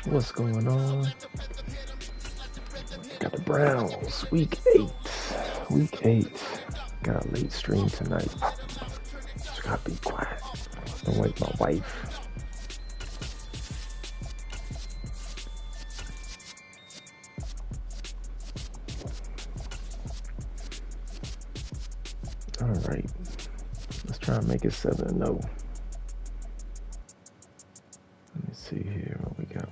What's going on? Got the Browns, week 8. Week 8. Got a late stream tonight. Just gotta be quiet. Don't wake my wife. Alright. Let's try and make it 7-0. Let me see here what we got.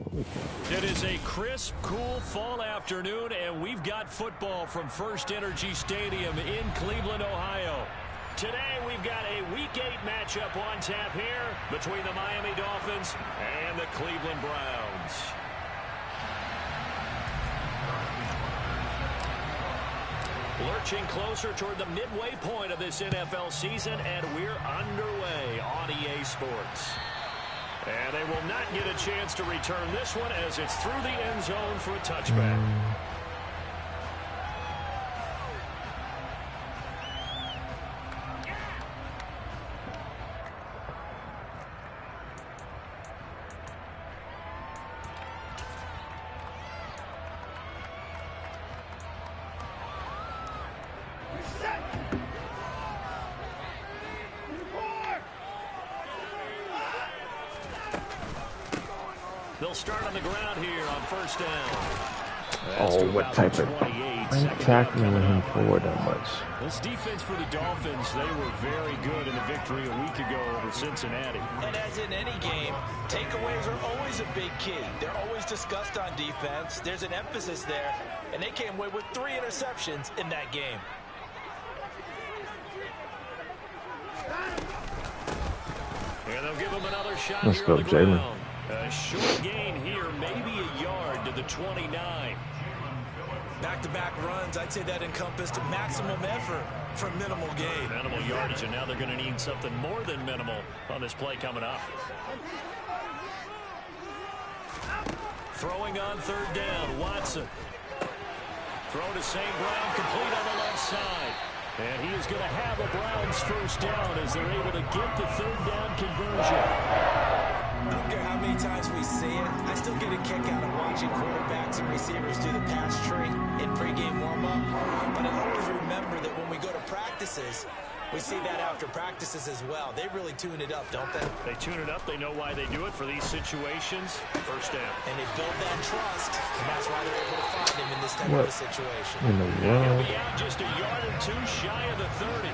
It is a crisp, cool fall afternoon, and we've got football from First Energy Stadium in Cleveland, Ohio. Today, we've got a Week 8 matchup on tap here between the Miami Dolphins and the Cleveland Browns. Lurching closer toward the midway point of this NFL season, and we're underway on EA Sports. And they will not get a chance to return this one as it's through the end zone for a touchback. They'll start on the ground here on first down. Oh, what type of... I ain't tackling him forward that much. This defense for the Dolphins, they were very good in the victory a week ago over Cincinnati. And as in any game, takeaways are always a big key. They're always discussed on defense. There's an emphasis there, and they came away with 3 interceptions in that game. And they'll give him another shot. Let's go, Jalen. A short gain here, maybe a yard to the 29. Back-to-back runs, I'd say that encompassed maximum effort for minimal gain. Minimal yardage, and now they're going to need something more than minimal on this play coming up. Throwing on third down, Watson. Throw to St. Brown, complete on the left side. And he is going to have a Browns first down as they're able to get the third down conversion. I don't care how many times we see it, I still get a kick out of watching quarterbacks and receivers do the pass tree in pregame warm-up. But I always remember that when we go to practices, we see that after practices as well. They really tune it up, don't they? They tune it up. They know why they do it for these situations. First down. And they build that trust, and that's why they're able to find him in this type of a situation. In the world? He'll be out just a yard or two shy of the 30.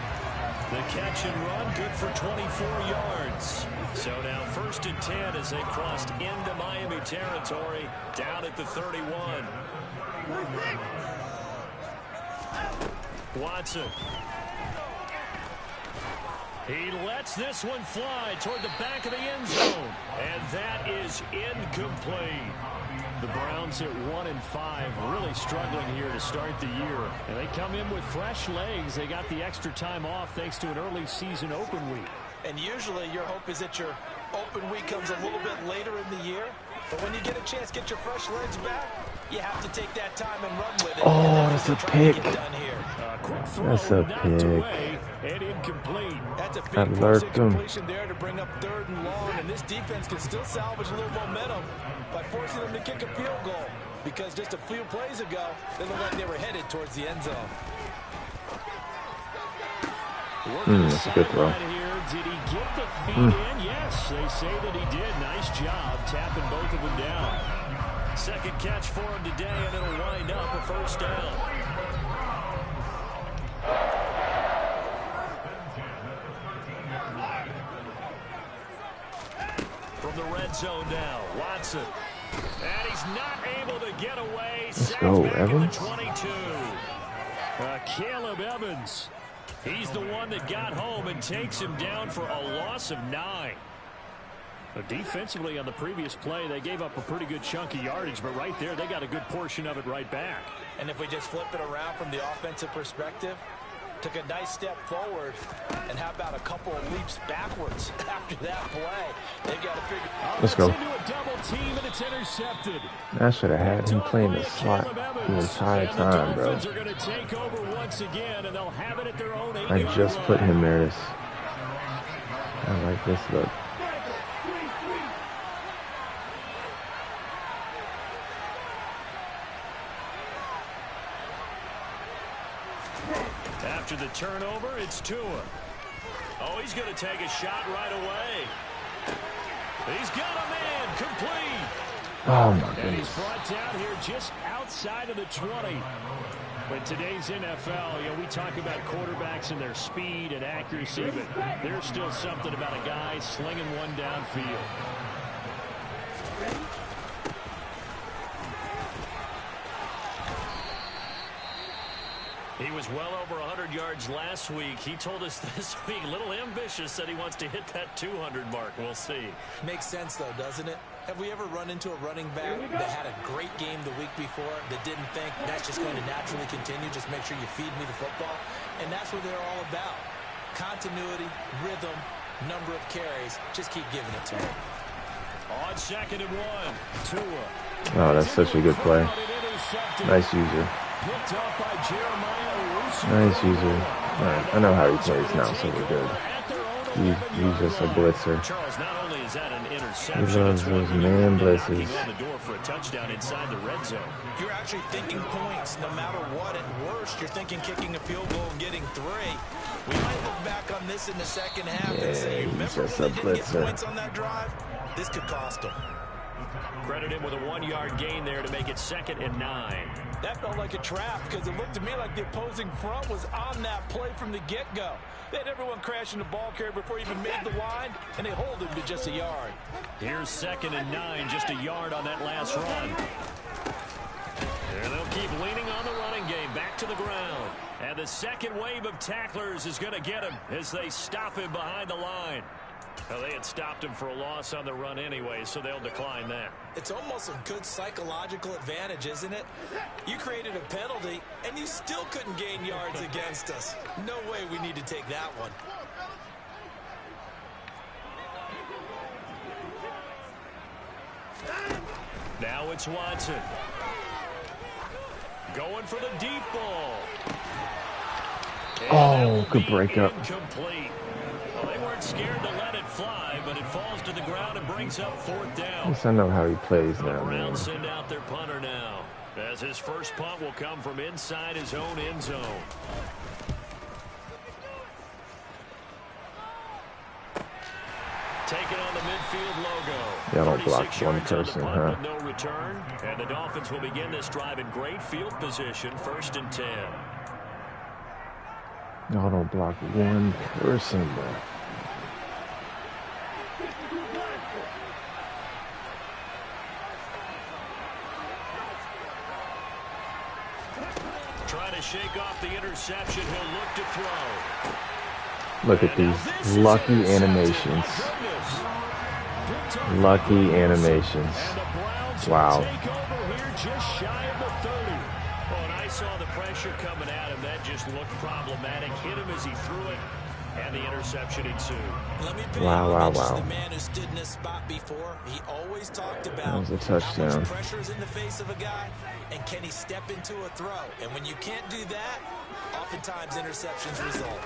The catch and run, good for 24 yards. So now first and 10 as they crossed into Miami territory, down at the 31. Watson. He lets this one fly toward the back of the end zone. And that is incomplete. The Browns at 1-5, really struggling here to start the year. And they come in with fresh legs. They got the extra time off thanks to an early season open week. And usually your hope is that your open week comes a little bit later in the year. But when you get a chance to get your fresh legs back, you have to take that time and run with it. Oh, that's a pick. That's a pick. And incomplete. That's a big completion there to bring up third and long. And this defense can still salvage a little momentum by forcing them to kick a field goal. Because just a few plays ago, they looked like they were headed towards the end zone. That's a good throw. Did he get the feet in? Yes, they say that he did. Nice job tapping both of them down. Second catch for him today, and it'll wind up a first down. From the red zone now, Watson. And he's not able to get away. Let's go, Evans. 22. Caleb Evans. He's the one that got home and takes him down for a loss of 9. Defensively on the previous play, they gave up a pretty good chunk of yardage, but right there, they got a good portion of it right back. And if we just flip it around from the offensive perspective, took a nice step forward, and how about a couple of leaps backwards after that play? They've got to figure. Let's go. Into a double team, and it's intercepted. I should have had him playing the slot the entire time, bro. Are going to take over once again, and they'll have it at their own 8. I just put him there. I like this look. After the turnover, it's Tua. Oh, he's going to take a shot right away. He's got a man complete. Oh, my And goodness. he's brought down here just outside of the 20. In today's NFL, we talk about quarterbacks and their speed and accuracy, but there's still something about a guy slinging one downfield. He was well over 100 yards last week. He told us this week, a little ambitious, that he wants to hit that 200 mark. We'll see. Makes sense, though, doesn't it? Have we ever run into a running back that had a great game the week before that didn't think that's just going to naturally continue? Just make sure you feed me the football. And that's what they're all about. Continuity, rhythm, number of carries. Just keep giving it to him. On 2nd and 1, Tua. Oh, that's such a good play. Nice user. Nice user. All right, I know how he plays now, so we're good. He's just a blitzer. Charles, not only is that an He interception, loves those man blitzes. on the door for a touchdown inside the red zone. You're actually thinking points no matter what. At worst, you're thinking kicking a field goal and getting 3. We might look back on this in the second half and say, Yeah, remember he's just when a they didn't get blitzer. points on that drive? This could cost them. Credit him with a 1-yard gain there to make it 2nd and 9. That felt like a trap because it looked to me like the opposing front was on that play from the get-go. They had everyone crashing the ball carrier before he even made the line, and they hold him to just a yard. Here's 2nd and 9, just a yard on that last run. And they'll keep leaning on the running game, back to the ground. And the second wave of tacklers is going to get him as they stop him behind the line. Well, they had stopped him for a loss on the run anyway, so they'll decline that. It's almost a good psychological advantage, isn't it? You created a penalty, and you still couldn't gain yards against us. No way we need to take that one. Now it's Watson. Going for the deep ball. Oh, good breakup. Incomplete. Well, they weren't scared to let it fly, but it falls to the ground and brings up 4th At down. least I know how he plays The now, man. Browns send out their punter now, as his first punt will come from inside his own end zone. Taking on the midfield logo. Yeah, I don't block 36 one yards on the person, punt huh? with no return. And the Dolphins will begin this drive in great field position, 1st and 10. Y'all don't block one person, bro. Trying to shake off the interception. He'll look to throw. Look at these lucky animations. Lucky animations. Wow. Take over here just shy of the 30. Oh, and I saw the pressure coming at him. That just looked problematic. Hit him as he threw it, and the interception ensued. Let me pay Wow, wow, homage to wow. the man who stood in this spot before. He always talked about That was a how touchdown. much pressure is in the face of a guy, and can he step into a throw? And when you can't do that, oftentimes interceptions result.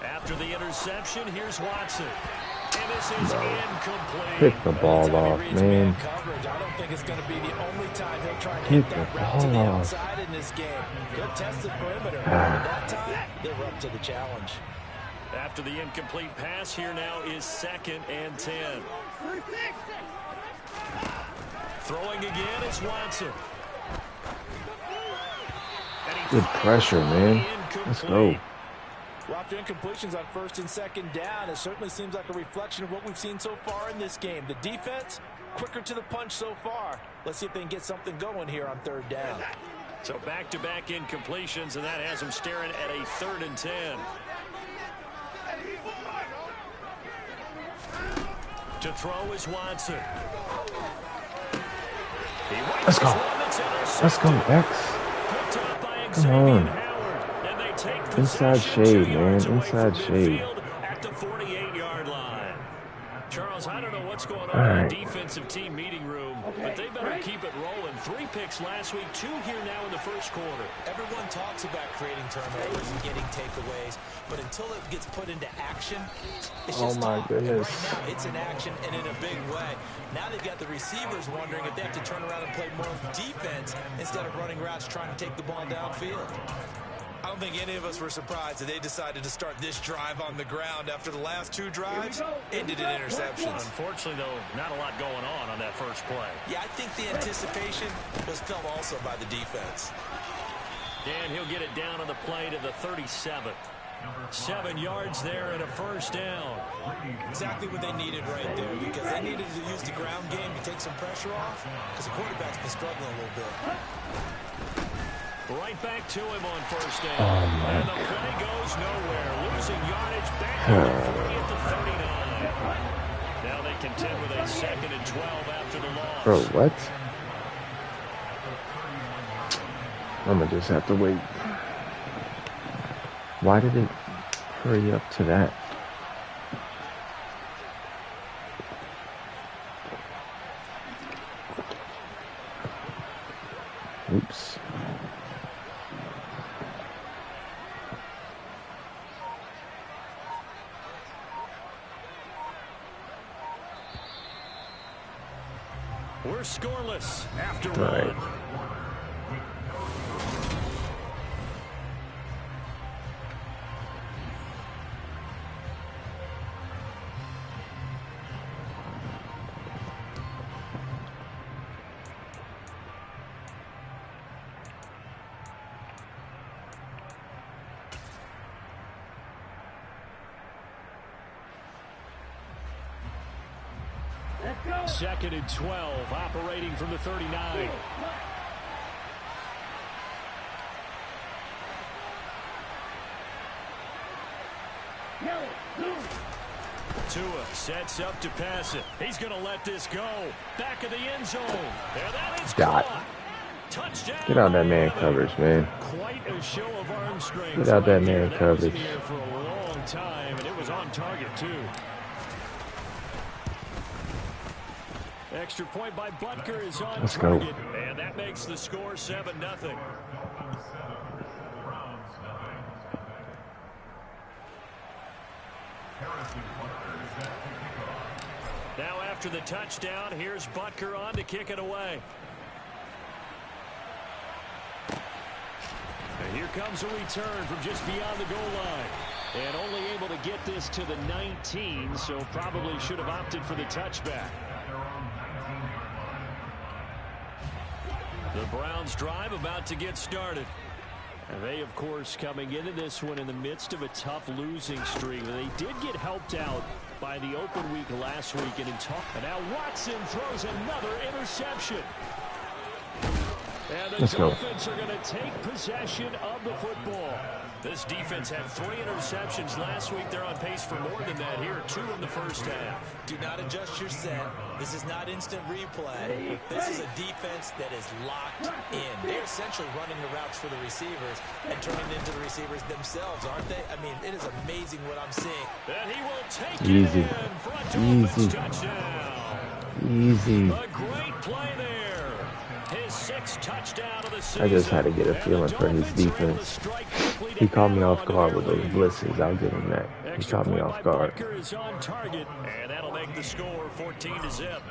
After the interception, here's Watson. And this is incomplete. Pick the ball off, man. Coverage. I don't think it's going to be the only time he'll try to Pick hit the that route to the ball off. outside in this game. He'll test the perimeter. But that time, they were up to the challenge. After the incomplete pass, here now is 2nd and 10. Throwing again is Watson. And he Good pressure, man. Let's go. Well, after incompletions on 1st and 2nd down, it certainly seems like a reflection of what we've seen so far in this game. The defense, quicker to the punch so far. Let's see if they can get something going here on 3rd down. So back-to-back incompletions, and that has them staring at a 3rd and 10. To throw is Watson. Let's go. Let's go, X. Come on. Inside shade, man. Inside shade. At the 48-yard line. Charles, I don't know what's going on All in right. the defensive team meeting room, but they better keep it rolling. 3 picks last week, 2 here now in the first quarter. Everyone talks about creating turnovers and getting takeaways, but until it gets put into action, it's just Oh, my talk. goodness. Right now, it's in action and in a big way. Now they've got the receivers wondering if they have to turn around and play more defense instead of running routes trying to take the ball downfield. I don't think any of us were surprised that they decided to start this drive on the ground after the last 2 drives ended in interceptions. Unfortunately, though, not a lot going on that first play. Yeah, I think the anticipation was felt also by the defense. And he'll get it down on the play to the 37th. 7 yards there and a first down. Exactly what they needed right there, because they needed to use the ground game to take some pressure off, because the quarterback's been struggling a little bit. Right back to him on first down. And the play goes nowhere. Losing yardage back to the 40 at the 39. Now they contend with a 2nd and 12 after the loss. Bro, what? I'm going to just have to wait. Why did it hurry up to that? Oops. We're scoreless after Right. one. Second and 12, operating from the 39. Tua sets up to pass it. He's going to let this go. Back of the end zone. There that is caught. Touchdown. Get out that man coverage, man. Quite a show of arm strength. Get out that man That coverage. was in the air for a long time, and it was on target, too. Extra point by Butker is on Let's target. go. And that makes the score 7-0. Now after the touchdown, here's Butker on to kick it away. And here comes a return from just beyond the goal line. And only able to get this to the 19, so probably should have opted for the touchback. The Browns drive about to get started. And they, of course, coming into this one in the midst of a tough losing streak. They did get helped out by the open week last week. And now Watson throws another interception. And the Dolphins are going to take possession of the football. This defense had 3 interceptions last week. They're on pace for more than that here. 2 in the first half. Do not adjust your set. This is not instant replay. This is a defense that is locked in. They're essentially running the routes for the receivers and turning it into the receivers themselves, aren't they? I mean, it is amazing what I'm seeing. And he will take Easy. it in for a Dolphins touchdown. Easy. A great play there. His 6th touchdown of the season. I just had to get a feeling for his defense. He caught me off guard with those blitzes. I'll give him that. He caught me off guard. Is on target, and that'll make the score 14-0.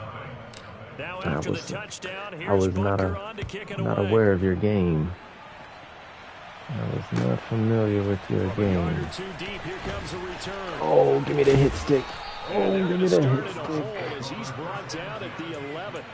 Now after the touchdown, here's I was not aware of your game. I was not familiar with your game. Oh, give me the hit stick. Oh, give me the hit stick.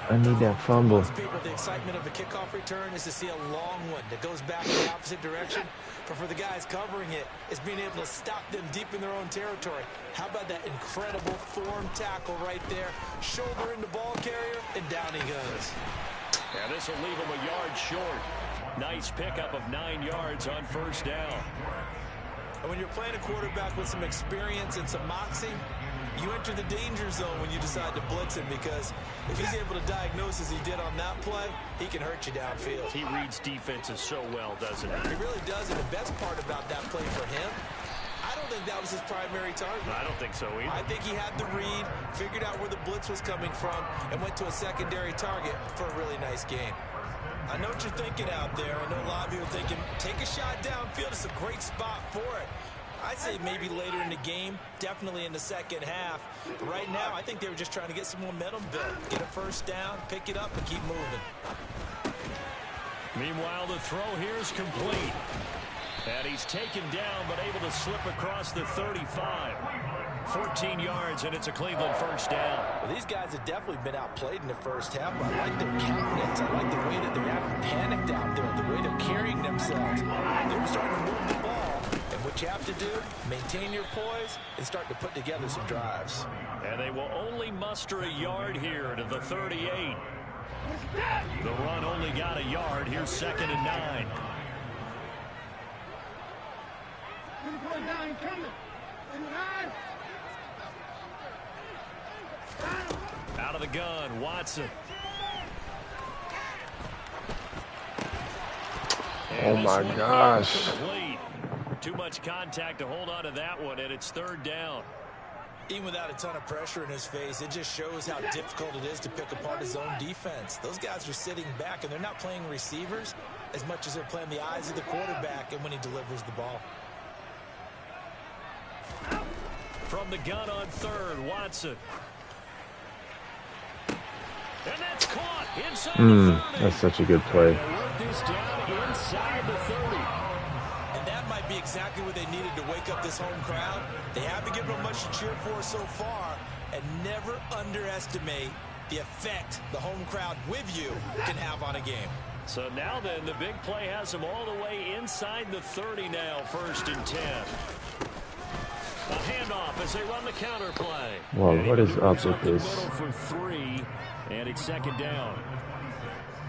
I need that fumble. The excitement of the kickoff return is to see a long one that goes back in the opposite direction. But for the guys covering it, it's being able to stop them deep in their own territory. How about that incredible form tackle right there? Shoulder into ball carrier, and down he goes. Yeah, this will leave him a yard short. Nice pickup of 9 yards on first down. And when you're playing a quarterback with some experience and some moxie, you enter the danger zone when you decide to blitz him, because if he's able to diagnose as he did on that play, he can hurt you downfield. He reads defenses so well, doesn't he? He really does, and the best part about that play for him, I don't think that was his primary target. I don't think so either. I think he had the read, figured out where the blitz was coming from, and went to a secondary target for a really nice game. I know what you're thinking out there. I know a lot of you are thinking, take a shot downfield. It's a great spot for it. I'd say maybe later in the game, definitely in the second half. But right now, I think they were just trying to get some momentum built. Get a first down, pick it up, and keep moving. Meanwhile, the throw here is complete. And he's taken down, but able to slip across the 35. 14 yards, and it's a Cleveland first down. Well, these guys have definitely been outplayed in the first half. I like their countenance. I like the way that they haven't panicked out there, the way they're carrying themselves. They're starting to move the ball. And what you have to do, maintain your poise and start to put together some drives. And they will only muster a yard here to the 38. The run only got a yard. Here's 2nd and 9. Out of the gun, Watson. Oh my gosh. Incomplete. Too much contact to hold on to that one, and it's 3rd down. Even without a ton of pressure in his face, it just shows how difficult it is to pick apart his own defense. Those guys are sitting back, and they're not playing receivers as much as they're playing the eyes of the quarterback and when he delivers the ball. From the gun on 3rd, Watson. And that's caught inside the 30. That's such a good play. They work this down inside the 30. And that might be exactly what they needed to wake up this home crowd. They haven't given them much to cheer for so far, and never underestimate the effect the home crowd with you can have on a game. So now then, the big play has them all the way inside the 30 now, 1st and 10. A handoff as they run the counter play. Well, what is up with this? For 3, and it's 2nd down.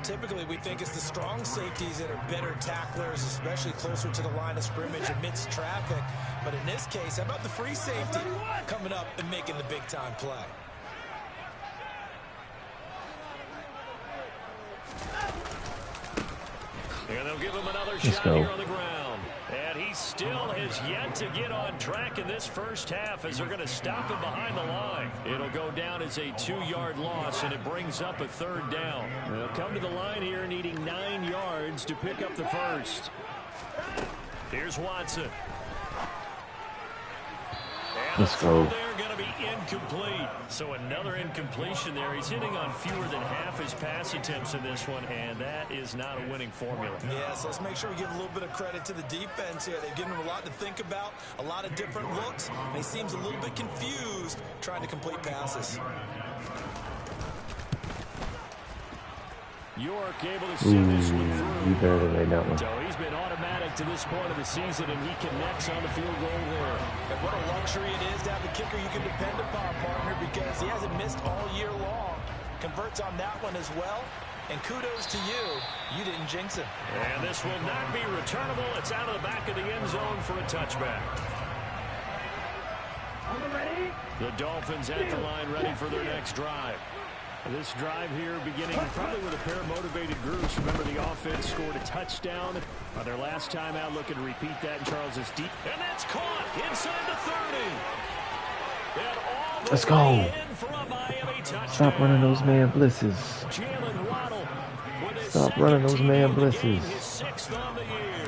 Typically, we think it's the strong safeties that are better tacklers, especially closer to the line of scrimmage amidst traffic. But in this case, how about the free safety coming up and making the big-time play? And they'll give him another shot here on the ground. And he still has yet to get on track in this first half as they're going to stop him behind the line. It'll go down as a 2-yard loss, and it brings up a 3rd down. They'll come to the line here needing 9 yards to pick up the first. Here's Watson. And let's go. They're going to be incomplete. So another incompletion there. He's hitting on fewer than half his pass attempts in this one, and that is not a winning formula. Yeah, so let's make sure we give a little bit of credit to the defense here. They've given him a lot to think about, a lot of different looks, and he seems a little bit confused trying to complete passes. York able to send this one through. You better made that one. So he's been automatic to this point of the season, and he connects on the field goal there. And what a luxury it is to have a kicker you can depend upon, partner, because he hasn't missed all year long. Converts on that one as well. And kudos to you. You didn't jinx him. And this will not be returnable. It's out of the back of the end zone for a touchback. The Dolphins at the line ready for their next drive. This drive here beginning probably with a pair of motivated groups. Remember, the offense scored a touchdown on their last time out, looking to repeat that in Charles's deep. And that's caught inside the 30. And all the Let's go. in for a Miami touchdown. Stop running those man blitzes. Jalen Waddle with his Stop running those second man TD of the game, blitzes. his 6th on the year,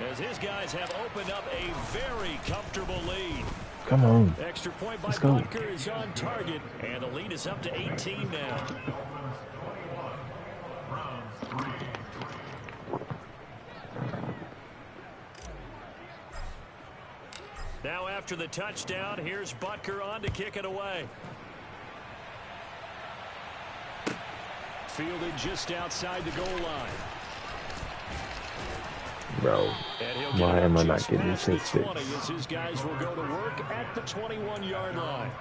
as his guys have opened up a very comfortable lead. Come on. Extra point by Let's go. Butker is on target, and the lead is up to 18 now. Now after the touchdown, here's Butker on to kick it away. Fielded just outside the goal line. Bro, why am I not getting these hit sticks? As his guys will go to work at the 21-yard line.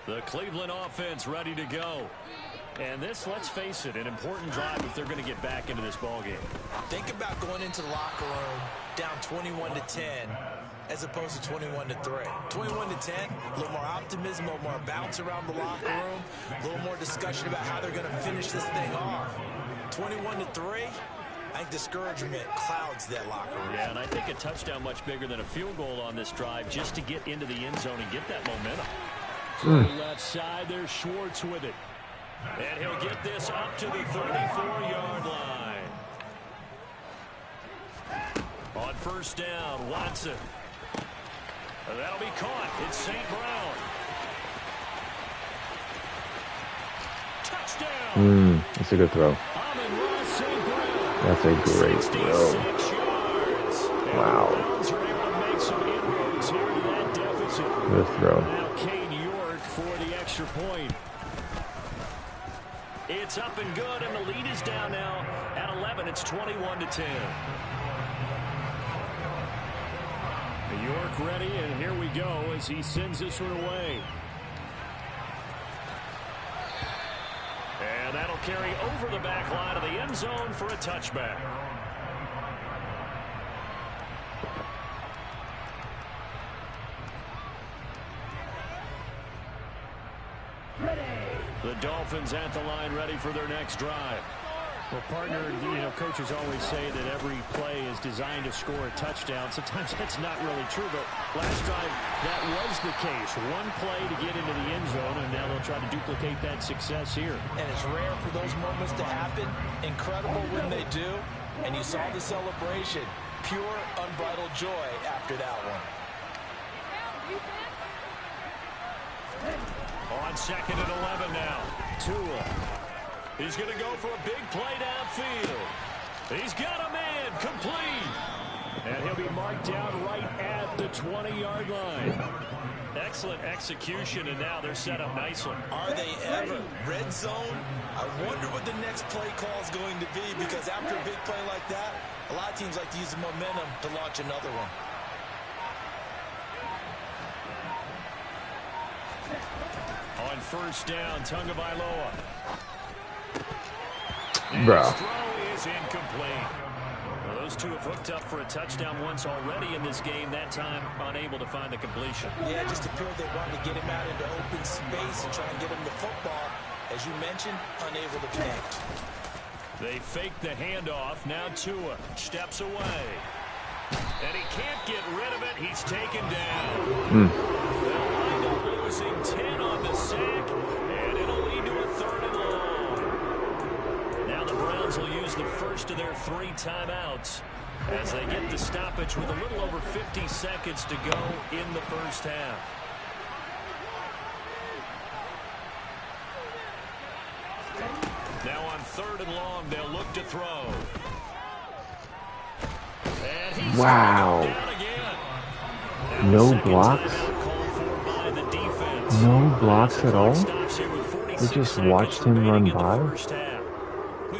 The Cleveland offense ready to go. And this, let's face it, an important drive if they're going to get back into this ballgame. Think about going into the locker room down 21-10 as opposed to 21-3. 21-10, a little more optimism, a little more bounce around the locker room, a little more discussion about how they're going to finish this thing off. 21-3, I think discouragement clouds that locker room. Yeah, and I think a touchdown much bigger than a field goal on this drive just to get into the end zone and get that momentum. Left side, there's Schwartz with it. And he'll get this up to the 34-yard line. On first down, Watson. That'll be caught. It's St. Brown. Touchdown! That's a good throw. That's a great throw. Wow. Good throw. Now Kane York for the extra point. It's up and good, and the lead is down now at 11. It's 21-10. York ready, and here we go as he sends this one away. And that'll carry over the back line of the end zone for a touchback. The Dolphins at the line ready for their next drive. Well, partner, coaches always say that every play is designed to score a touchdown. Sometimes that's not really true, but last drive that was the case. One play to get into the end zone, and now they'll try to duplicate that success here. And it's rare for those moments to happen. Incredible when they do. And you saw the celebration. Pure, unbridled joy after that one. On 2nd and 11 now. Tua. He's going to go for a big play downfield. He's got a man complete. And he'll be marked down right at the 20-yard line. Excellent execution, and now they're set up nicely. Are they ever? Red zone? I wonder what the next play call is going to be, because after a big play like that, a lot of teams like to use the momentum to launch another one. On 1st down, Tagovailoa. Bro. His throw is incomplete. Well, those two have hooked up for a touchdown once already in this game. That time, unable to find the completion. Yeah, just appeared they wanted to get him out into open space and try and get him the football. As you mentioned, unable to connect. They fake the handoff. Now Tua steps away. And he can't get rid of it. He's taken down. They'll wind up losing 10 on the sack, and it'll lead to a 3rd and long. Now the Browns will use the first of their 3 timeouts as they get the stoppage with a little over 50 seconds to go in the first half. Now on 3rd and long, they'll look to throw. And he's Wow. down again. No blocks? No blocks at all? They just watched him run by?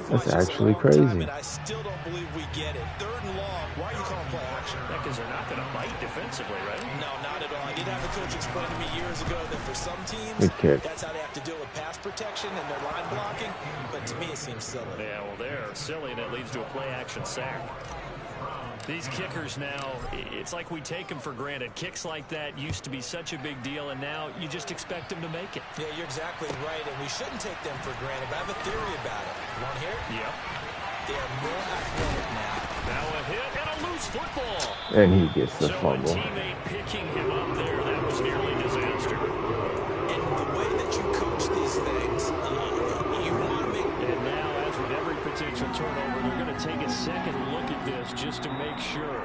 That's actually crazy. I still don't believe we get it. 3rd and long. Why are you calling play action? Because they're not going to bite defensively, right? No, not at all. I did have a coach explain to me years ago that for some teams, Good kick. that's how they have to deal with pass protection and their line blocking. But to me, it seems silly. Yeah, well, they're silly, and it leads to a play-action sack. These kickers now, it's like we take them for granted. Kicks like that used to be such a big deal, and now you just expect them to make it. Yeah, you're exactly right, and we shouldn't take them for granted. But I have a theory about it. You want to hear it? Yep. They are more athletic now. Now a hit and a loose football. And he gets the So fumble. a teammate picking him up there, that was nearly disaster. And the way that you coach these things, you want to make... And now, as with every potential turnover, they're going to take a second look at this just to make sure.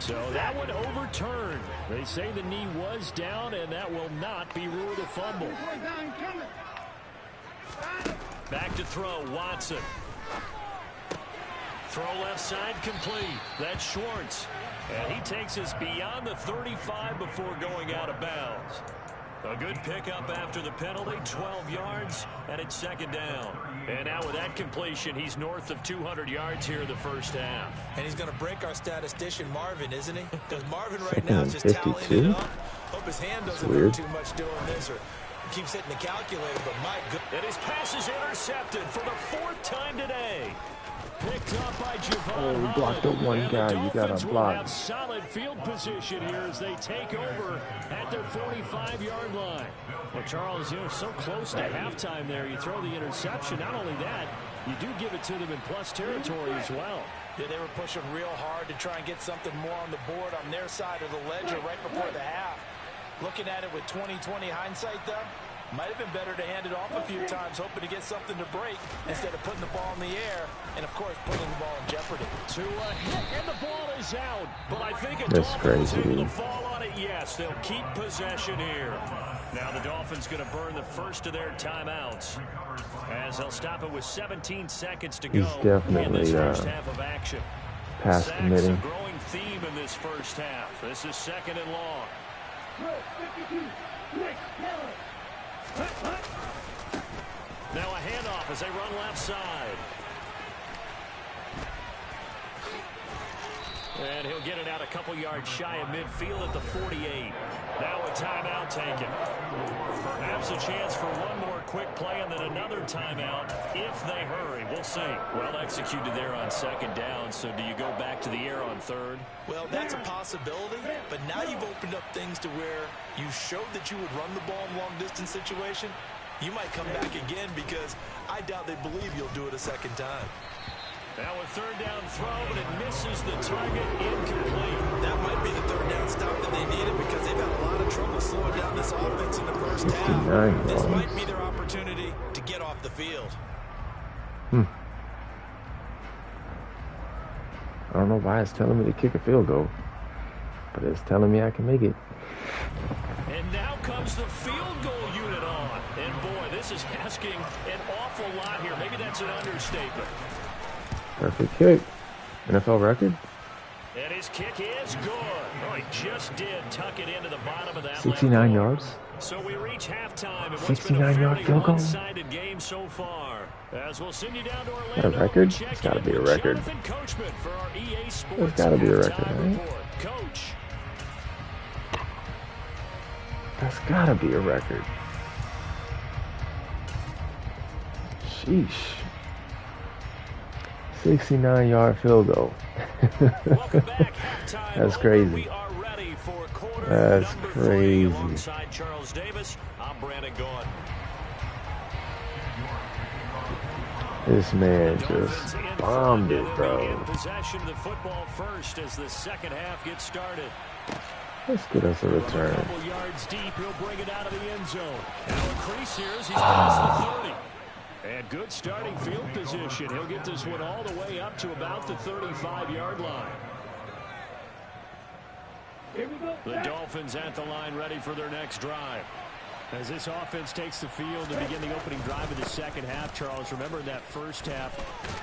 So that one overturned. They say the knee was down, and that will not be ruled a fumble. Back to throw, Watson. Throw left side complete. That's Schwartz. And he takes us beyond the 35 before going out of bounds. A good pickup after the penalty, 12 yards, and it's 2nd down. And now with that completion, he's north of 200 yards here in the first half. And he's going to break our statistician, Marvin, isn't he? Because Marvin right 2nd now and is just tallying 52? it up. Hope his hand doesn't weird. hurt too much doing this, or keeps hitting the calculator, but my good. And his pass is intercepted for the 4th time today. Picked up by Javon. Oh, you blocked the one And guy. the You got Dolphins to will block. have solid field position here as they take over at their 45-yard line. Well, Charles, so close to halftime there. You throw the interception. Not only that, you do give it to them in plus territory as well. Yeah, they were pushing real hard to try and get something more on the board on their side of the ledger right before the half. Looking at it with 20/20 hindsight, though, might have been better to hand it off a few times, hoping to get something to break instead of putting the ball in the air and, of course, putting the ball in jeopardy. To a hit, and the ball is is out, but I think a That's Dolphin was crazy, able to dude. fall on it. Yes, they'll keep possession here. Now the Dolphins going to burn the first of their timeouts as they'll stop it with 17 seconds to go. He's definitely in this first half of action. pass Sacks, committing. a growing theme in this first half. This is 2nd and long. Now a handoff as they run left side. And he'll get it out a couple yards shy of midfield at the 48. Now a timeout taken. Perhaps a chance for one more quick play and then another timeout if they hurry. We'll see. Well executed there on 2nd down. So do you go back to the air on 3rd? Well, that's a possibility, but now you've opened up things to where you showed that you would run the ball in long-distance situation. You might come back again because I doubt they believe you'll do it a second time. Now a 3rd down throw, but it misses the target, incomplete. That might be the 3rd down stop that they needed because they've had a lot of trouble slowing down this offense in the first half. This might be their opportunity to get off the field. I don't know why it's telling me to kick a field goal, but it's telling me I can make it. And now comes the field goal unit on. And boy, this is asking an awful lot here. Maybe that's an understatement. Perfect kick. NFL record? And his kick is good. Oh, he just did tuck it into the bottom of that 69 yards. So we reach halftime. And 69-yard field goal. One-sided game so far. As we'll send you down to Orlando. Is that a record? It's got to be a record. It's got to be a record, right? Coach. That's got to be a record. Sheesh. 69-yard field goal. That's crazy. That's crazy. Alongside Charles Davis, I'm Brandon Gaudin. This man just bombed it, bro. In possession of the football first as the second half gets started. Let's get us a return. A couple yards deep, he'll bring it out of the end zone. Now a crease here as he's past the 30. And good starting field position. He'll get this one all the way up to about the 35-yard line. The Dolphins at the line ready for their next drive. As this offense takes the field to begin the opening drive of the second half, Charles, remember in that first half,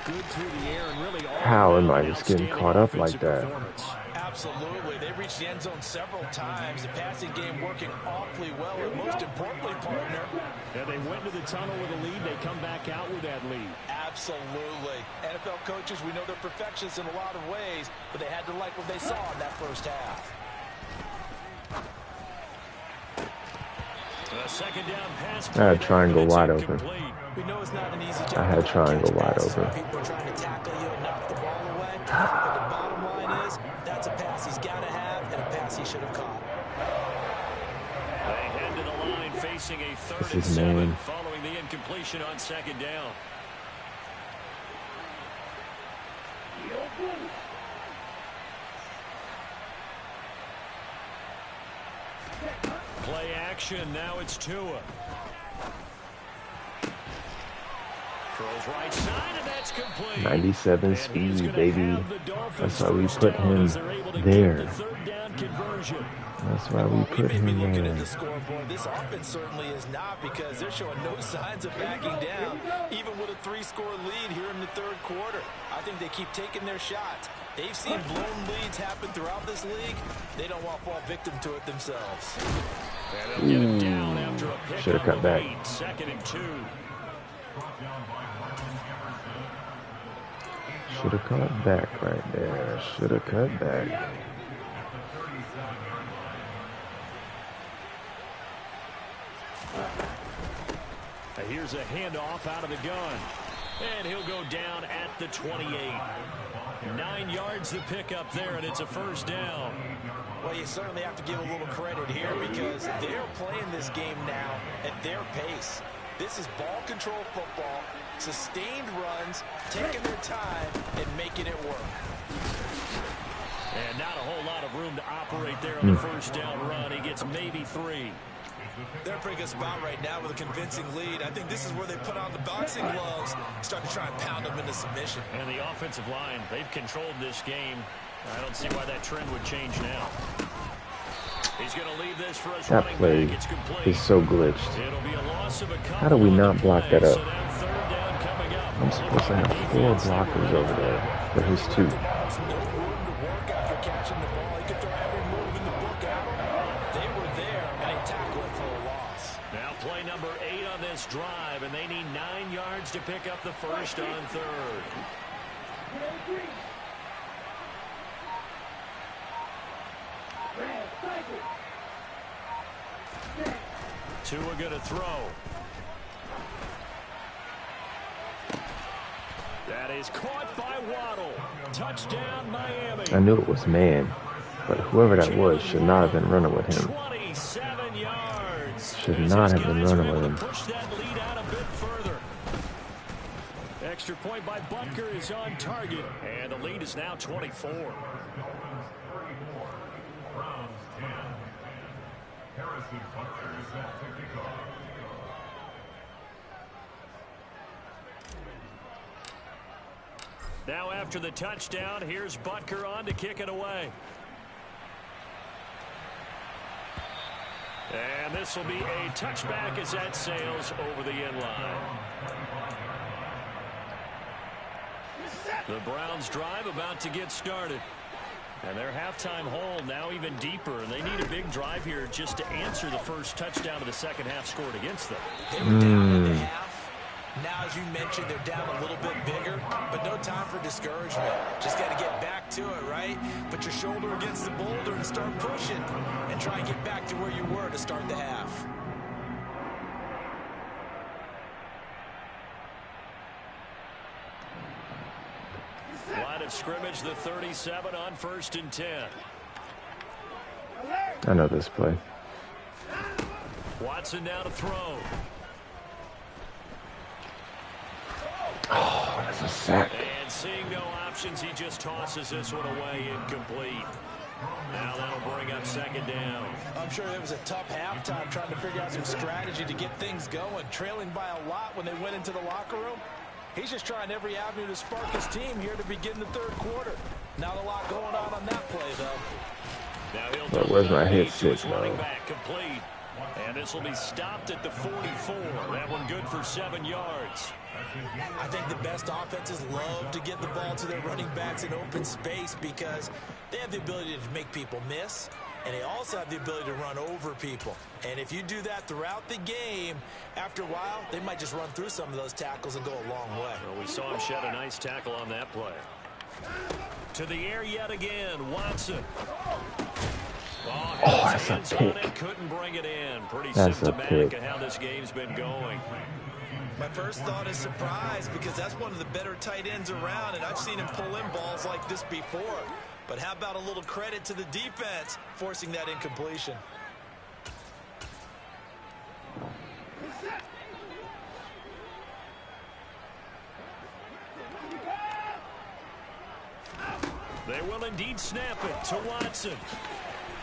good through the air and really all how am I just getting caught up like that? Absolutely. They reached the end zone several times. The passing game working awfully well. And most importantly, partner. Yeah, they went to the tunnel with a lead. They come back out with that lead. Absolutely. NFL coaches, we know they're perfectionists in a lot of ways, but they had to like what they saw in that first half. Second down pass. I had triangle wide open. We know it's not an easy job. I had triangle wide open. People are trying to tackle you and knock the ball away. But the bottom line is, that's a pass he's got to have and a pass he should have caught. They head to the line facing a 3rd and 7 following the incompletion on second down. Play action. Now it's Tua. Throws right side, and that's complete. 97 speed, baby. That's why we put him there. That's why we put him looking there. at the scoreboard. This offense certainly is not, because they're showing no signs of backing down, even with a 3-score lead here in the 3rd quarter. I think they keep taking their shots. They've seen blown leads happen throughout this league. They don't want to fall victim to it themselves. Should have cut back. 2nd and 2. Should have cut back right there. Should have cut back. Here's a handoff out of the gun. And he'll go down at the 28. 9 yards the pickup there, and it's a first down. Well, you certainly have to give a little credit here because they're playing this game now at their pace. This is ball control football, sustained runs, taking their time, and making it work. And not a whole lot of room to operate there on the first down run. He gets maybe 3. They're in a pretty good spot right now with a convincing lead. I think this is where they put on the boxing gloves, start to try and pound them into submission. And the offensive line, they've controlled this game. I don't see why that trend would change now. He's going to leave this for his That play is so glitched. How do we not block that up? I'm supposed to have 4 blockers over there for his 2. Now play number 8 on this drive, and they need 9 yards to pick up the first on 3rd. Tua going to throw. That is caught by Waddle. Touchdown, Miami. I knew it was man, but whoever that was should not have been running with him. 27 yards. Should not have been running with him. Push that lead out a bit further. Extra point by Butker is on target, and the lead is now 24. Now after the touchdown, here's Butker on to kick it away. And this will be a touchback as that sails over the end line. The Browns drive about to get started. And their halftime hole now even deeper. And they need a big drive here just to answer the first touchdown of the second half scored against them. They were down in the half. Now, as you mentioned, they're down a little bit bigger, but no time for discouragement. Just got to get back to it, right? Put your shoulder against the boulder and start pushing and try and get back to where you were to start the half. Line of scrimmage, the 37 on 1st and 10. I know this play. Watson now to throw. Oh, that's a sack. And seeing no options, he just tosses this one away, incomplete. Now that'll bring up 2nd down. I'm sure it was a tough halftime trying to figure out some strategy to get things going. Trailing by a lot when they went into the locker room. He's just trying every avenue to spark his team here to begin the 3rd quarter. Not a lot going on that play, though. Now he'll But where's my headset, running back complete. And this will be stopped at the 44. That one good for 7 yards. I think the best offenses love to get the ball to their running backs in open space because they have the ability to make people miss, and they also have the ability to run over people. And if you do that throughout the game, after a while, they might just run through some of those tackles and go a long way. Well, we saw him shed a nice tackle on that play. To the air yet again, Watson. Oh, that's a pick. Couldn't bring it in. Pretty That's symptomatic of how this game's been going. My first thought is surprise because that's one of the better tight ends around, and I've seen him pull in balls like this before. But how about a little credit to the defense forcing that incompletion? They will indeed snap it to Watson.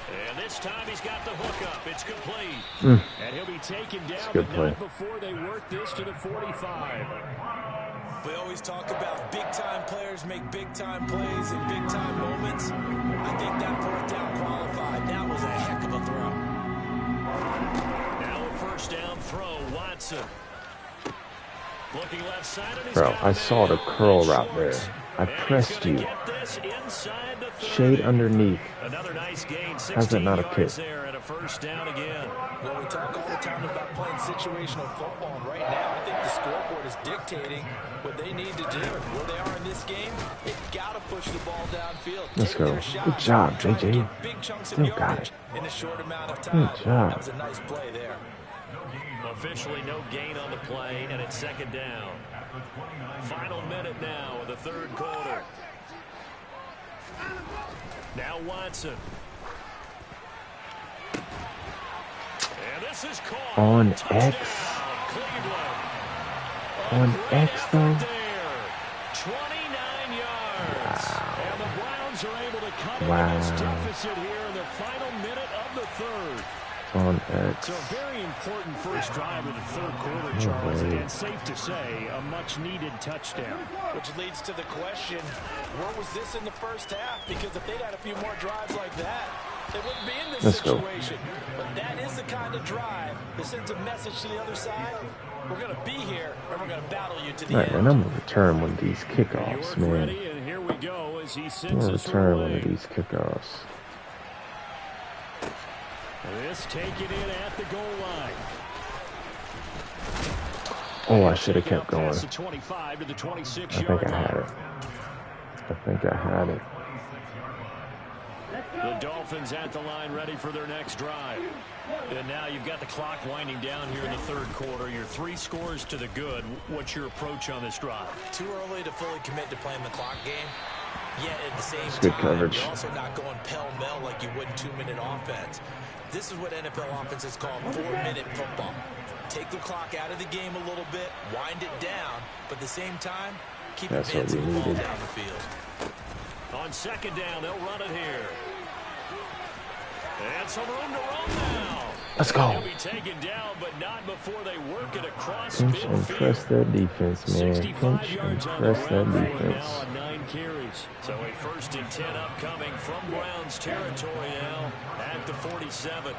And this time he's got the hook up. It's complete. And he'll be taken down, but not before they work this to the 45. We always talk about big-time players make big-time plays in big-time moments. I think that 4th down qualified. That was a heck of a throw. Now a 1st down throw, Watson. Looking left side, and Bro, I saw the curl route there. I pressed you. Shade underneath. Another nice gain. How's that not a pick? There and a 1st down again. Well, we talk all the time about playing situational football, and right now I think the scoreboard is dictating what they need to do. Where they are in this game, they've got to push the ball downfield. Let's go. Good job, JJ. Still got it. In a short amount of time. Good job. That was a nice play there. Officially no gain on the play, and it's 2nd down. Final minute now of the 3rd quarter. Now Watson. And this is caught. On Touchdown, X. Cleveland. On X, though. 29 yards. Wow. And the Browns are able to cut Wow. this deficit here in the final minute of the 3rd. on So X. a very important first drive of the third quarter, Charles, and safe to say, a much-needed touchdown. Which leads to the question, where was this in the first half? Because if they'd had a few more drives like that, they wouldn't be in this situation. But that is the kind of drive that sends a message to the other side. We're going to be here, and we're going to battle you to the end. Man, I'm going to return one of these kickoffs, man. Ready, and here we go as he sends I'm going us to return away. one of these kickoffs. This taken in at the goal line. Oh, I should have kept going. The 25 to the 26 I think I had it. I think I had it. The Dolphins at the line ready for their next drive. And now you've got the clock winding down here in the third quarter. You're 3 scores to the good. What's your approach on this drive? Too early to fully commit to playing the clock game. Yet at the same Good time, coverage. you're also not going pell-mell like you would in 2-minute offense. This is what NFL offenses call 4-minute football. Take the clock out of the game a little bit, wind it down, but at the same time, keep advancing the ball down the field. On second down, they'll run it here. And some room to run now. Let's go. He'll be taken down, but not before they work it across Pinch and press that defense, man. 65 Pinch yards and on the press that ground for him defense. now on 9 carries. So a 1st and 10 upcoming from Browns territory now at the 47.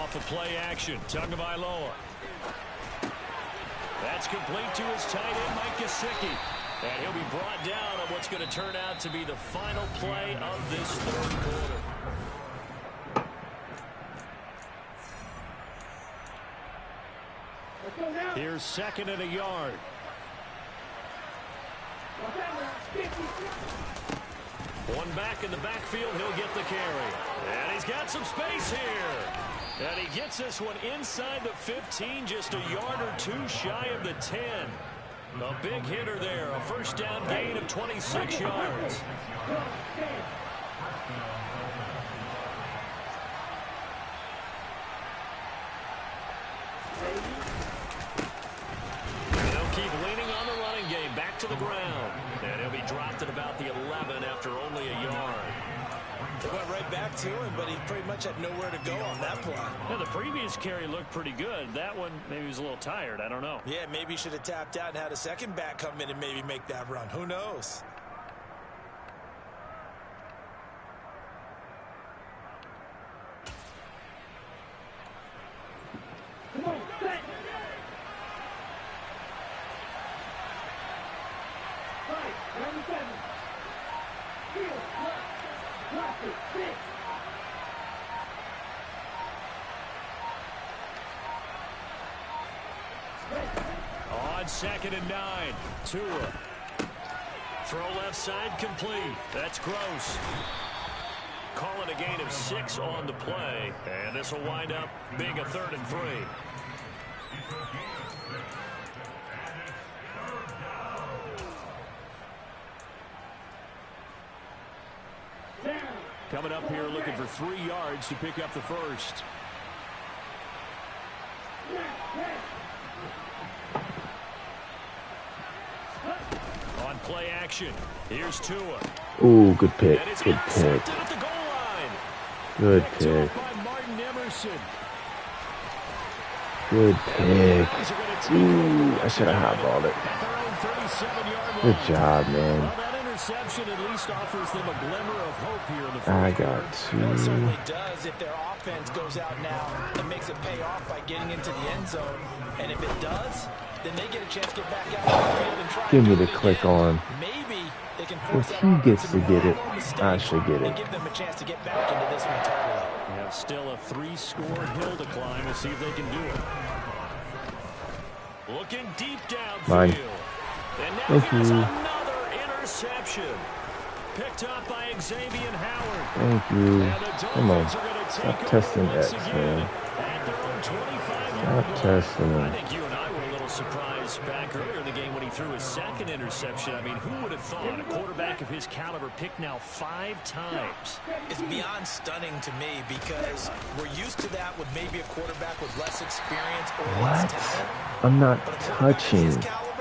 Off of play action, Tagovailoa. That's complete to his tight end, Mike Gesicki. And he'll be brought down on what's going to turn out to be the final play of this third quarter. Here's 2nd and a yard. One back in the backfield, he'll get the carry. And he's got some space here. And he gets this one inside the 15, just a yard or 2 shy of the 10. A big hitter there, a 1st down gain of 26 yards. They'll keep leaning on the running game, back to the ground. And he'll be dropped at about the 11 after only a yard. They went right back to him, but he pretty much had nowhere to go on that play. Now, the previous carry looked pretty good. That one, maybe he was a little tired. I don't know. Yeah, maybe he should have tapped out and had a second back come in and maybe make that run. Who knows? On 2nd and 9, Tua. Throw left side complete. That's Gross. Calling a gain of 6 on the play. And this will wind up being a 3rd and 3. Coming up here looking for 3 yards to pick up the 1st. On play action, here's Tua. Ooh, good pick. Good pick. Good pick. Good pick. Ooh, I should have highballed it. Good job, man. Well, that interception at least offers them a glimmer of hope here in the I fourth got Well, it 2. certainly does if their offense goes out now and makes it pay off by getting into the end zone. And if it does, then they get a chance to get back out on the field and try. Give me the click on. Maybe they can If force he gets to get it, I should get and it. give them a chance to get back into this one totally. We have still a 3-score hill to climb. We'll see if they can do it. Looking deep downfield. Mine. And now Thank here's you. another interception. Picked up by Xavier Howard. Thank you. And the Come on. Dolphins are going to Stop take testing over once X, again man. at their own 25-yard Stop line. testing I him. think you and I were a little surprised back earlier in the game when he threw his 2nd interception. I mean, who would have thought a quarterback of his caliber picked now 5 times? It's beyond stunning to me because we're used to that with maybe a quarterback with less experience or less What? talent. I'm not But a quarterback of touching. his caliber,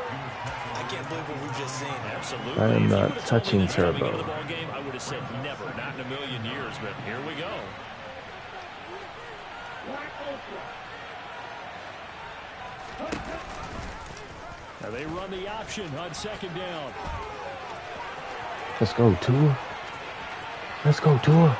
I can't believe what we've just seen. Absolutely. I am If you not would have told me touching this coming Turbo. into the ball game, I would have said never, not in a million years, but here we go. Now they run the option on second down. Let's go, Tua. Let's go, Tua.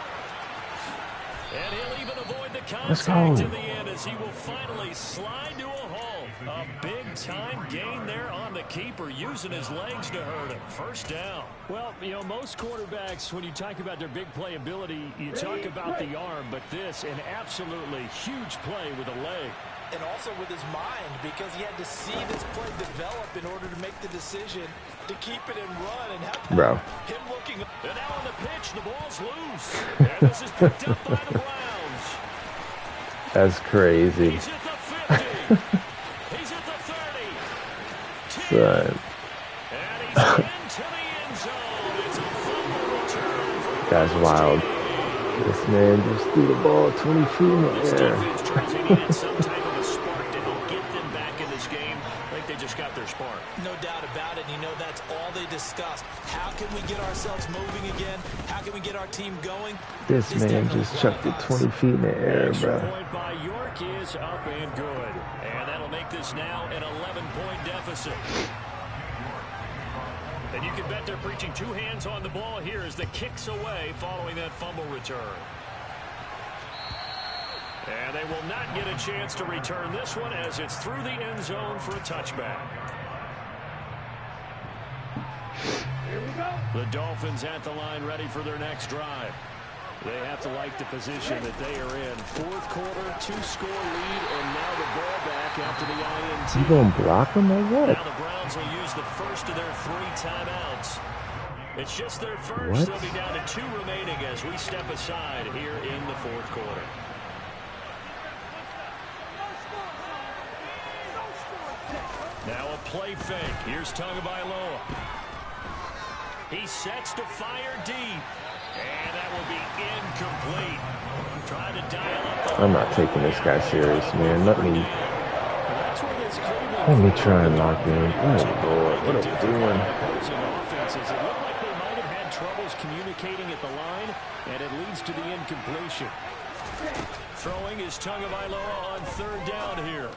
And he'll even avoid the Let's contact go. in the end as he will finally slide to a halt. A big-time gain there on the keeper, using his legs to hurt him. First down. Well, you know, most quarterbacks, when you talk about their big playability, you talk about the arm, but this, an absolutely huge play with a leg. And also with his mind, because he had to see this play develop in order to make the decision to keep it and run. And how Bro. him looking up. And now on the pitch, the ball's loose. And this is picked up by the Browns. That's crazy. He's at the 50. He's at the 30. Son. And he's into the end zone. It's a fumble return for That's wild. This man just threw the ball 20 feet in This the air. defense tries to need some type of a spark to help get them back in this game. I think they just got their spark. No doubt about it. You know, that's all they discussed. How can we get ourselves moving again? How can we get our team going? This man just chucked it 20 feet in the air, Extra bro. point by York is up and good. And that'll make this now an 11-point deficit. And you can bet they're preaching two hands on the ball here as the kick's away following that fumble return. And they will not get a chance to return this one as it's through the end zone for a touchback. Here we go. The Dolphins at the line ready for their next drive. They have to like the position that they are in. Fourth quarter, 2-score lead, and now the ball back after the INT. You gonna block him or what? Now the Browns will use the first of their 3 timeouts. It's just their first. What? They'll be down to 2 remaining as we step aside here in the fourth quarter. Now a play fake. Here's Tagovailoa. He sets to fire deep. And that will be incomplete. Trying to dial up. I'm not taking this guy serious, man. Let me try and lock in. Oh, Lord. What are we doing? Offenses. It looked like they might have had troubles communicating at the line, and it leads to the incompletion. Throwing is Tagovailoa on third down here.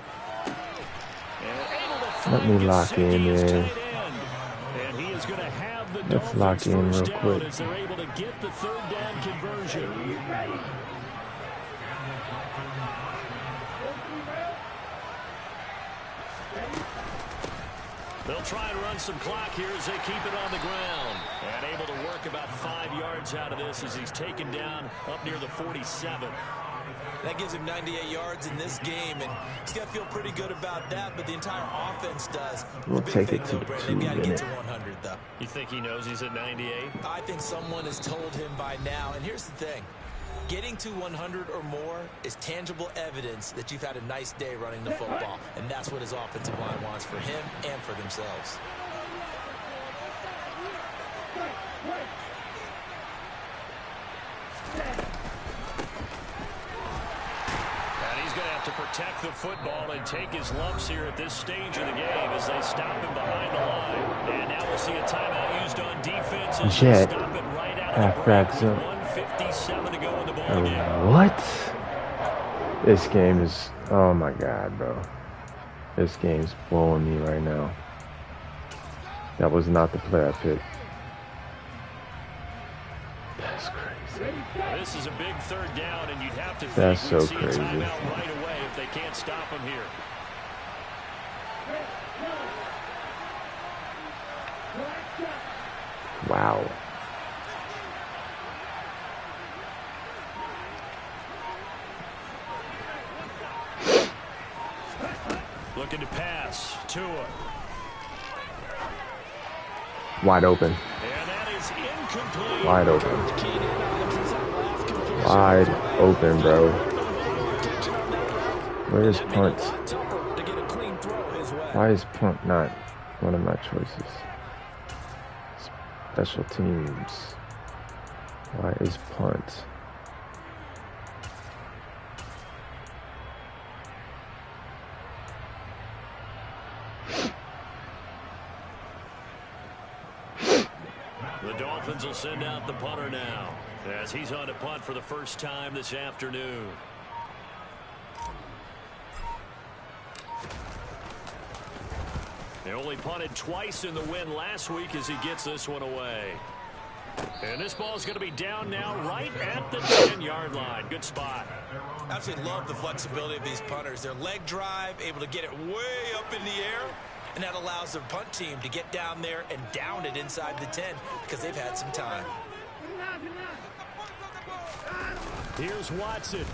Let me lock in, man. And he is going to have the Let's Dolphins lock in first real down quick. as they're able to get the third down conversion. They'll try and run some clock here as they keep it on the ground. And able to work about 5 yards out of this as he's taken down up near the 47. That gives him 98 yards in this game, and he's got to feel pretty good about that, but the entire offense does. We'll take it to the They've got to get 2-minute. to 100, though. You think he knows he's at 98? I think someone has told him by now, and here's the thing. Getting to 100 or more is tangible evidence that you've had a nice day running the football, and that's what his offensive line wants for him and for themselves. And he's going to have to protect the football and take his lumps here at this stage of the game as they stop him behind the line. And now we'll see a timeout used on defense as they Jet. stop it right out Half of the break back with zone. 1:57 to go in the ball game. What? This game is... Oh, my God, bro. This game's blowing me right now. That was not the play I picked. That's crazy. This is a big third down, and you'd have to think That's we'd so see crazy. a timeout right away if they can't stop him here. Wow. Looking to pass. Tua. Wide open. And that is incomplete. Wide open. Wide open, bro. Where is punt? Why is punt not one of my choices? Special teams. Why is punt? The Dolphins will send out the punter now as he's on to punt for the first time this afternoon. They only punted twice in the win last week as he gets this one away. And this ball's going to be down now right at the 10-yard line. Good spot. Absolutely love the flexibility of these punters. Their leg drive, able to get it way up in the air, and that allows their punt team to get down there and down it inside the 10 because they've had some time. Here's Watson.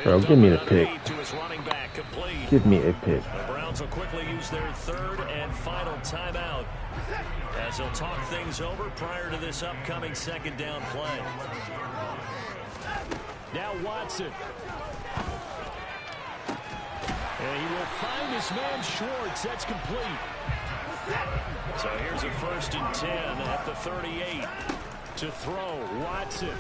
Bro, give me the pick. Give me a pick. The Browns will quickly use their third and final timeout as they'll talk things over prior to this upcoming second down play. Now Watson. And he will find his man Schwartz. That's complete. So here's a 1st and 10 at the 38. To throw, Watson.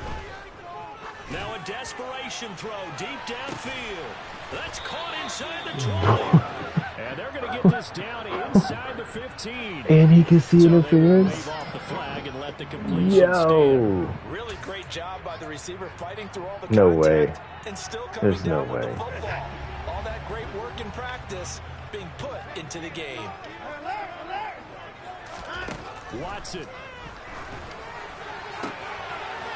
Now a desperation throw deep downfield. That's caught inside the 20. And they're going to get this down inside the 15. And he can see so interference. Wave off the flag and let the completion Yo. stand. Really great job by the receiver fighting through all the No contact way. and still coming There's no down with the way. football. All that great work in practice being put into the game. Watson.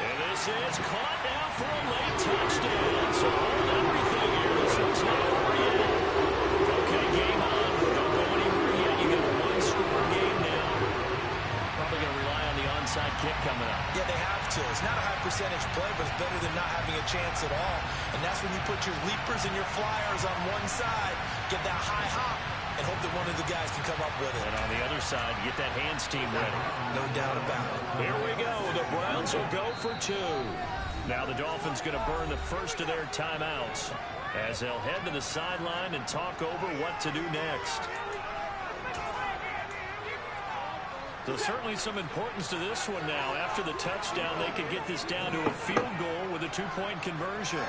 And this is caught now for a late touchdown. So hold everything here. This one's not over yet. Okay, game on. Don't go anywhere yet. You get a one-score game now. Probably going to rely on the onside kick coming up. Yeah, they have to. It's not a high percentage play, but it's better than not having a chance at all. And that's when you put your leapers and your flyers on one side, get that high hop, and hope that one of the guys can come up with it. And on the other side, get that hands team ready. No doubt about it. Here we go. The Browns will go for 2. Now the Dolphins going to burn the first of their timeouts as they'll head to the sideline and talk over what to do next. So certainly some importance to this one now. After the touchdown, they could get this down to a field goal with a 2-point conversion.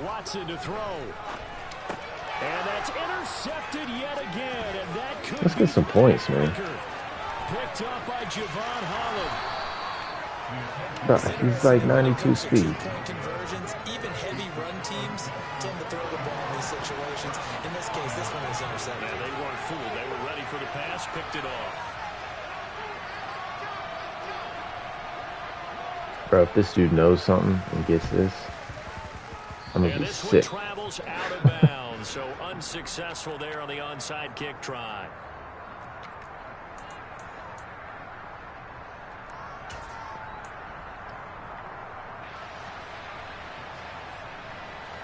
Watson to throw. And that's intercepted yet again. And that could Let's get some points, man. Picked up by Javon Holland. Bro, he's like 92 speed. Two-point conversions, even heavy run teams tend to throw the ball in these situations. In this case, this one was intercepted. Yeah, they weren't fooled. They were ready for the pass, picked it off. Bro, if this dude knows something and gets this, I'm going to be this sick. one travels out of bounds, so unsuccessful there on the onside kick try.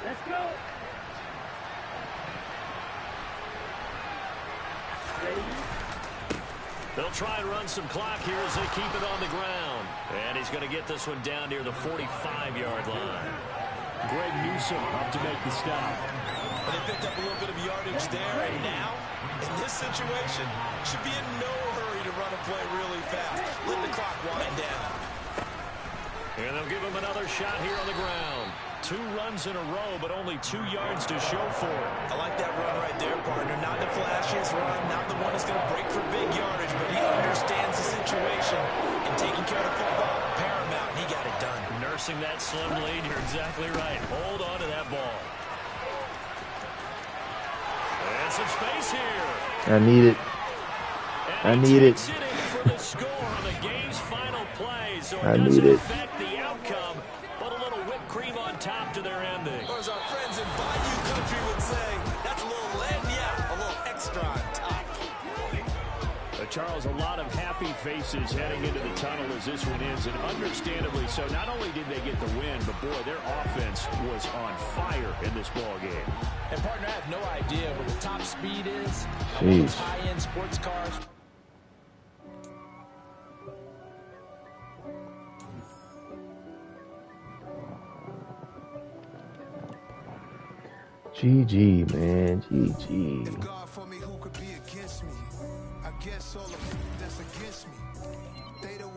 Let's go. They'll try and run some clock here as they keep it on the ground. And he's going to get this one down near the 45-yard line. Greg Newsome up to make the stop. But they picked up a little bit of yardage there, and now, in this situation, should be in no hurry to run a play really fast. Let the clock wind down. And they'll give him another shot here on the ground. 2 runs in a row, but only 2 yards to show for it. I like that run right there, partner. Not the flashiest run, not the one that's going to break for big yardage, but he understands the situation, and taking care of the football, paramount, and he got it done. Nursing that slim lead, you're exactly right. Hold on to that ball. And some space here. I need it. I need it. For the score on the game's final play, so it I doesn't need it. affect the outcome, but a little whipped cream on top to their ending. Or as our friends in Bayou Country would say, that's a little lagniappe, a little extra on top. Charles, a lot of happy faces heading into the tunnel as this one ends, and understandably so. Not only did they get the win, but boy, their offense was on fire in this ball game. And partner, I have no idea what the top speed is on Jeez. those high-end sports cars. GG, man. GG. If God for me, who could be against me? I guess all of that's against me. They the